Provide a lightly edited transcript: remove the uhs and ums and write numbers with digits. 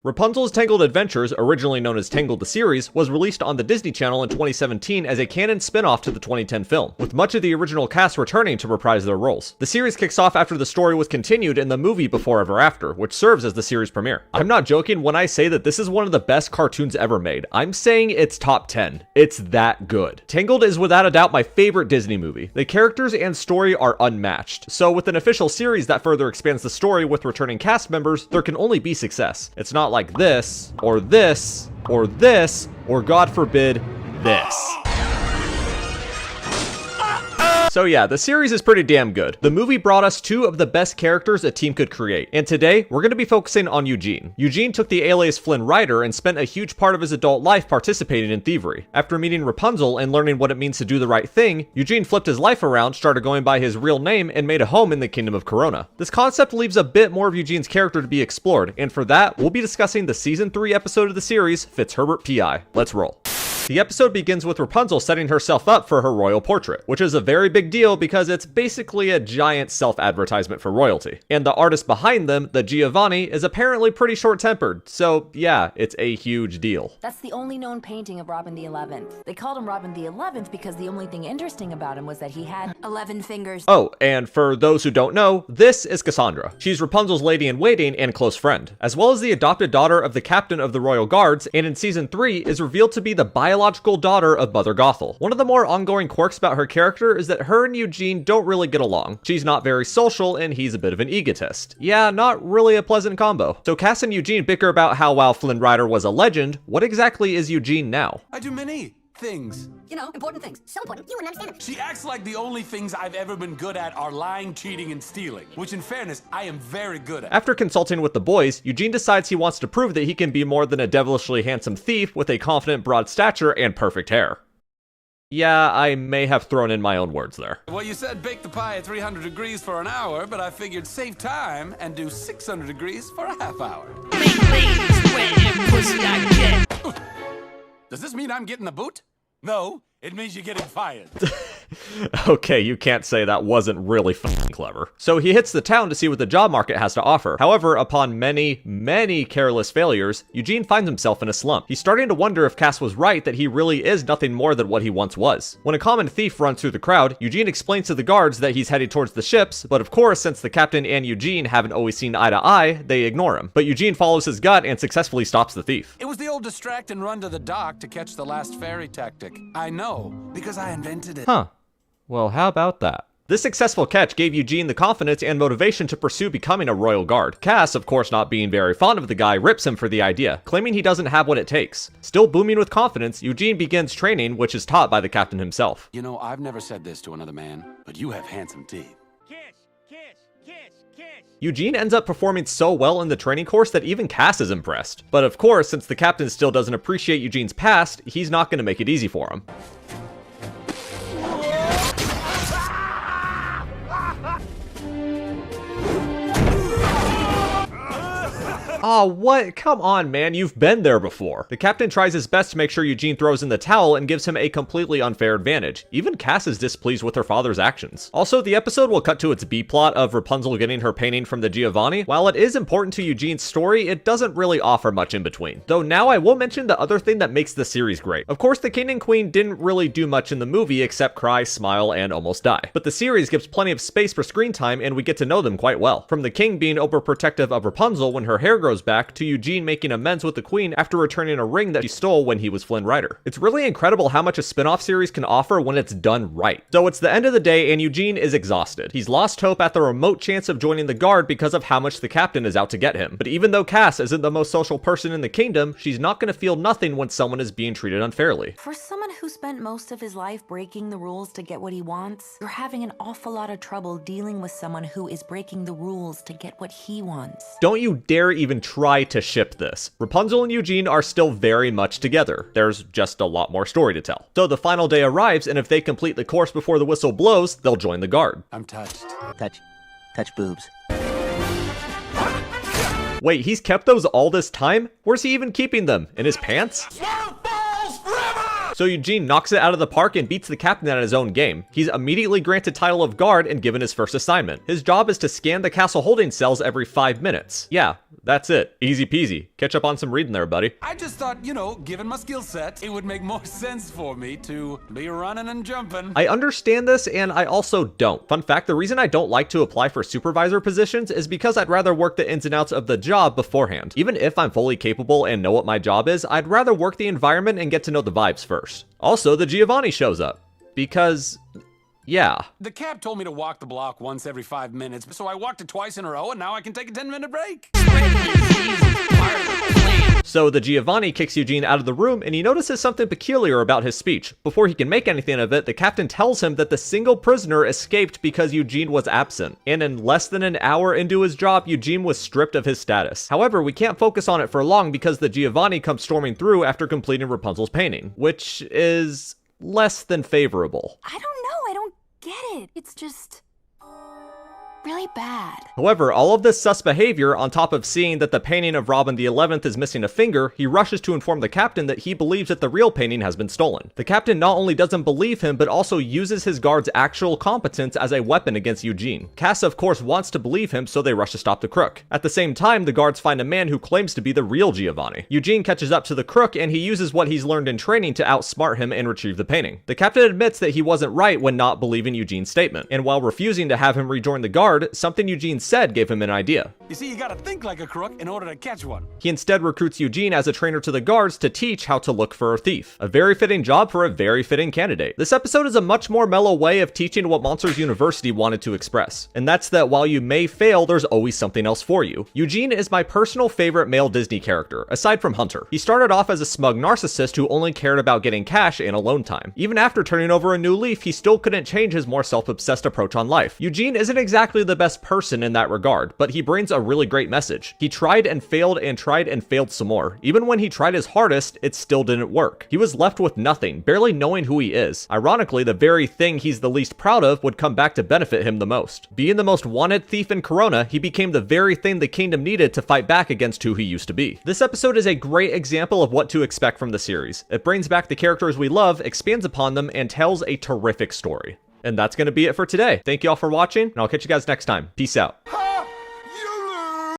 Rapunzel's Tangled Adventures, originally known as Tangled the series, was released on the Disney Channel in 2017 as a canon spin-off to the 2010 film, with much of the original cast returning to reprise their roles. The series kicks off after the story was continued in the movie Before Ever After, which serves as the series premiere. I'm not joking when I say that this is one of the best cartoons ever made. I'm saying it's top 10. It's that good. Tangled is without a doubt my favorite Disney movie. The characters and story are unmatched, so with an official series that further expands the story with returning cast members, there can only be success. It's not like this, or this, or this, or God forbid, this. So yeah, the series is pretty damn good. The movie brought us two of the best characters a team could create, and today we're going to be focusing on Eugene. Eugene took the alias Flynn Rider and spent a huge part of his adult life participating in thievery. After meeting Rapunzel and learning what it means to do the right thing, Eugene flipped his life around, started going by his real name, and made a home in the Kingdom of Corona. This concept leaves a bit more of Eugene's character to be explored, and for that, we'll be discussing the Season 3 episode of the series, Fitzherbert P.I. Let's roll. The episode begins with Rapunzel setting herself up for her royal portrait, which is a very big deal because it's basically a giant self-advertisement for royalty. And the artist behind them, the Giovanni, is apparently pretty short-tempered, so yeah, it's a huge deal. That's the only known painting of Robin the 11th. They called him Robin the 11th because the only thing interesting about him was that he had 11 fingers. Oh, and for those who don't know, this is Cassandra. She's Rapunzel's lady-in-waiting and close friend, as well as the adopted daughter of the captain of the Royal Guards, and in Season 3 is revealed to be the biological daughter of Mother Gothel. One of the more ongoing quirks about her character is that her and Eugene don't really get along. She's not very social and he's a bit of an egotist. Yeah, not really a pleasant combo. So Cass and Eugene bicker about how while Flynn Rider was a legend, what exactly is Eugene now? I do many things. You know, important things. So important, you wouldn't understand them. She acts like the only things I've ever been good at are lying, cheating, and stealing, which in fairness, I am very good at. After consulting with the boys, Eugene decides he wants to prove that he can be more than a devilishly handsome thief with a confident broad stature and perfect hair. Yeah, I may have thrown in my own words there. Well, you said bake the pie at 300 degrees for an hour, but I figured save time and do 600 degrees for a half hour. Does this mean I'm getting the boot? No, it means you're getting fired. Okay, you can't say that wasn't really fucking clever. So he hits the town to see what the job market has to offer. However, upon many careless failures, Eugene finds himself in a slump. He's starting to wonder if Cass was right that he really is nothing more than what he once was. When a common thief runs through the crowd, Eugene explains to the guards that he's headed towards the ships, but of course, since the captain and Eugene haven't always seen eye to eye, they ignore him. But Eugene follows his gut and successfully stops the thief. It was the old distract and run to the dock to catch the last ferry tactic. I know, because I invented it. Huh. Well, how about that? This successful catch gave Eugene the confidence and motivation to pursue becoming a royal guard. Cass, of course not being very fond of the guy, rips him for the idea, claiming he doesn't have what it takes. Still booming with confidence, Eugene begins training, which is taught by the captain himself. You know, I've never said this to another man, but you have handsome teeth. Eugene ends up performing so well in the training course that even Cass is impressed. But of course, since the captain still doesn't appreciate Eugene's past, he's not going to make it easy for him. Aw, what? Come on, man, you've been there before. The captain tries his best to make sure Eugene throws in the towel and gives him a completely unfair advantage. Even Cass is displeased with her father's actions. Also, the episode will cut to its B-plot of Rapunzel getting her painting from the Giovanni. While it is important to Eugene's story, it doesn't really offer much in between. Though now I will mention the other thing that makes the series great. Of course, the king and queen didn't really do much in the movie except cry, smile, and almost die. But the series gives plenty of space for screen time and we get to know them quite well. From the king being overprotective of Rapunzel when her hair grows back, to Eugene making amends with the queen after returning a ring that she stole when he was Flynn Rider. It's really incredible how much a spin-off series can offer when it's done right. So it's the end of the day and Eugene is exhausted. He's lost hope at the remote chance of joining the guard because of how much the captain is out to get him. But even though Cass isn't the most social person in the kingdom, she's not going to feel nothing when someone is being treated unfairly. For someone who spent most of his life breaking the rules to get what he wants, you're having an awful lot of trouble dealing with someone who is breaking the rules to get what he wants. Don't you dare even try to ship this. Rapunzel and Eugene are still very much together. There's just a lot more story to tell. So the final day arrives, and if they complete the course before the whistle blows, they'll join the guard. I'm touched. Touch boobs. Wait, he's kept those all this time? Where's he even keeping them? In his pants? So Eugene knocks it out of the park and beats the captain at his own game. He's immediately granted title of guard and given his first assignment. His job is to scan the castle holding cells every 5 minutes. Yeah, That's it. Easy peasy. Catch up on some reading there, buddy. I just thought, you know, given my skill set, it would make more sense for me to be running and jumping. I understand this, and I also don't. Fun fact, the reason I don't like to apply for supervisor positions is because I'd rather work the ins and outs of the job beforehand. Even if I'm fully capable and know what my job is, I'd rather work the environment and get to know the vibes first. Also, the Giovanni shows up. Because... yeah. The cab told me to walk the block once every 5 minutes, so I walked it twice in a row, and now I can take a 10-minute break. So the Giovanni kicks Eugene out of the room, and he notices something peculiar about his speech. Before he can make anything of it, the captain tells him that the single prisoner escaped because Eugene was absent. And in less than an hour into his job, Eugene was stripped of his status. However, we can't focus on it for long because the Giovanni comes storming through after completing Rapunzel's painting, which is less than favorable. I don't know, I don't get it. It's just really bad. However, all of this sus behavior, on top of seeing that the painting of Robin the 11th is missing a finger, he rushes to inform the captain that he believes that the real painting has been stolen. The captain not only doesn't believe him, but also uses his guard's actual competence as a weapon against Eugene. Cass, of course, wants to believe him, so they rush to stop the crook. At the same time, the guards find a man who claims to be the real Giovanni. Eugene catches up to the crook, and he uses what he's learned in training to outsmart him and retrieve the painting. The captain admits that he wasn't right when not believing Eugene's statement, and while refusing to have him rejoin the guard, something Eugene said gave him an idea. You see, you gotta think like a crook in order to catch one. He instead recruits Eugene as a trainer to the guards to teach how to look for a thief. A very fitting job for a very fitting candidate. This episode is a much more mellow way of teaching what Monsters University wanted to express, and that's that while you may fail, there's always something else for you. Eugene is my personal favorite male Disney character, aside from Hunter. He started off as a smug narcissist who only cared about getting cash and alone time. Even after turning over a new leaf, he still couldn't change his more self-obsessed approach on life. Eugene isn't exactly the best person in that regard, but he brings a really great message. He tried and failed some more. Even when he tried his hardest, it still didn't work. He was left with nothing, barely knowing who he is. Ironically, the very thing he's the least proud of would come back to benefit him the most. Being the most wanted thief in Corona, he became the very thing the kingdom needed to fight back against who he used to be. This episode is a great example of what to expect from the series. It brings back the characters we love, expands upon them, and tells a terrific story. And that's going to be it for today. Thank you all for watching, and I'll catch you guys next time. Peace out.